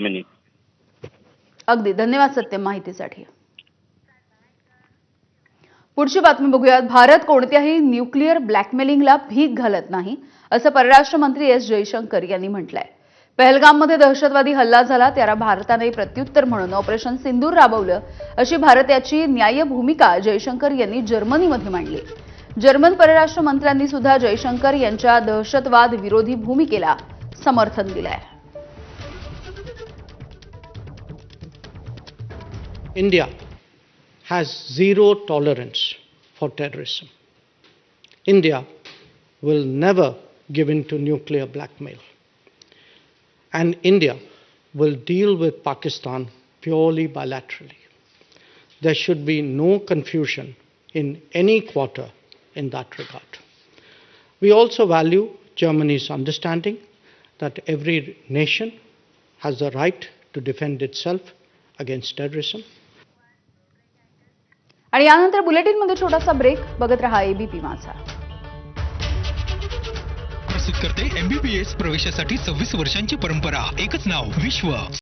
Minute. अगदी धन्यवाद सत्यम माहितीसाठी. पुढची बातमी बघूयात. भारत कोणत्याही न्यूक्लिअर ब्लॅकमेलिंगला भीक घालत नाही असं परराष्ट्र मंत्री एस जयशंकर यांनी म्हटलंय. पहलगाममध्ये दहशतवादी हल्ला झाला त्याला भारताने प्रत्युत्तर म्हणून ऑपरेशन सिंदूर राबवलं अशी भारताची न्याय्य भूमिका जयशंकर यांनी जर्मनीमध्ये मांडली. जर्मन परराष्ट्र मंत्र्यांनी सुद्धा जयशंकर यांच्या दहशतवाद विरोधी भूमिकेला समर्थन दिलंय. India has zero tolerance for terrorism. India will never give in to nuclear blackmail. And India will deal with Pakistan purely bilaterally. There should be no confusion in any quarter in that regard. We also value Germany's understanding that every nation has the right to defend itself against terrorism. आणि यानंतर बुलेटिनमध्ये छोटासा break. बघत रहा ABP माझा. प्रस्तुत करते MBBS प्रवेशासाठी 26 वर्षांची परंपरा. एकच नाव विश्व.